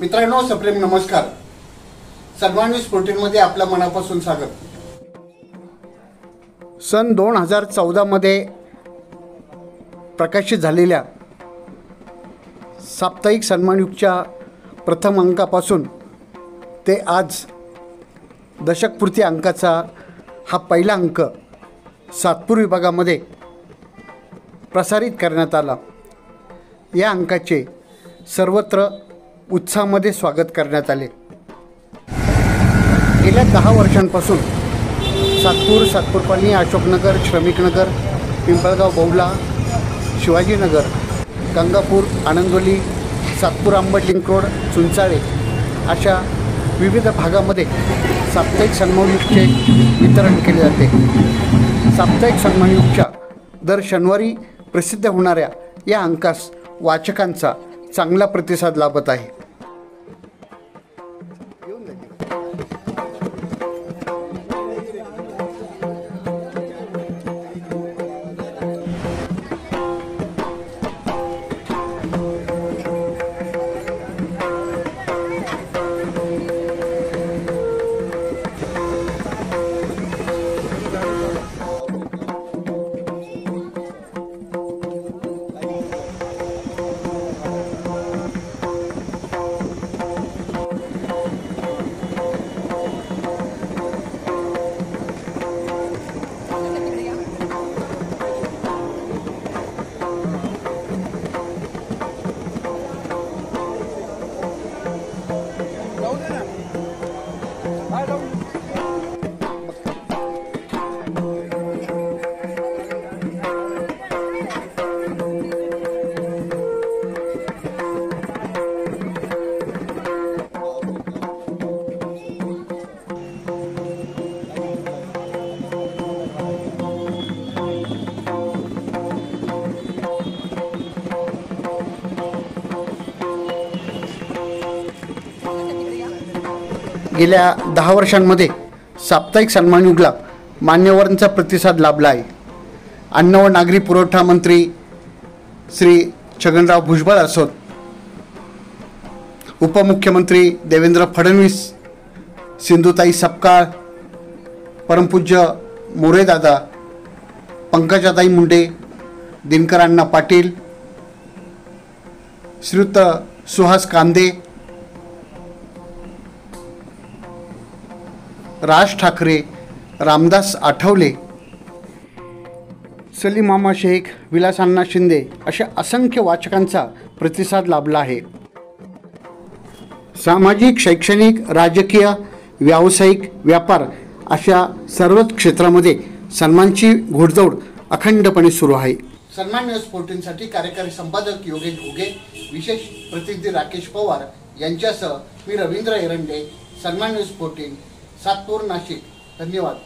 मित्रांनो, सप्रेम नमस्कार। सन्मान न्यूज 14 मध्ये आपल्या मनापासून स्वागत। सन 2014 मध्ये प्रकाशित झालेल्या साप्ताहिक सन्मान युगच्या प्रथम अंकापासून ते आज दशकपूर्ती अंकाचा हा पहिला अंक सातपूर विभागामध्ये प्रसारित करण्यात आला। या अंकाचे सर्वत्र उत्साहामध्ये स्वागत करण्यात आले। गेल्या 10 वर्षांपासून सातपूर कॉलनी, अशोकनगर, श्रमिकनगर, पिंपळगाव, बौला, शिवाजीनगर, गंगापूर, आनंदवली, सातपूर, अंबड लिंक रोड, चुंचाळे अशा विविध भागामध्ये साप्ताहिक सन्मानयुगचे वितरण केले जाते। साप्ताहिक सन्मानयुगच्या दर शनिवारी प्रसिद्ध होणाऱ्या या अंकास वाचकांचा चांगला प्रतिसाद लाभत आहे। गेल्या 10 वर्षांमध्ये साप्ताहिक सन्मानयुगला मान्यवरांचा प्रतिसाद लाभला आहे। अन्न व नागरी पुरवठा मंत्री श्री छगनराव भुजबळ असोत, उपमुख्यमंत्री देवेंद्र फडणवीस, सिंधुताई सपकाळ, परमपूज्य मोरेदादा, पंकजाताई मुंडे, दिनकर अण्णा पाटील, श्रीयुत सुहास कांदे, राज ठाकरे, रामदास आठवले, सलीम मामा शेख, विलास अण्णा शिंदे अशा असंख्य वाचकांचा प्रतिसाद लाभला आहे। सामाजिक, शैक्षणिक, राजकीय, व्यावसायिक, व्यापार अशा सर्वच क्षेत्रामध्ये सन्मानची घोडदौड अखंडपणे सुरू आहे। सन्मान न्यूज 14 साठी कार्यकारी संपादक योगेश घुगे, विशेष प्रतिनिधी राकेश पवार यांच्यासह मी रवींद्र एरंडे, सन्मान न्यूज 14, सातपूर, नाशिक। धन्यवाद।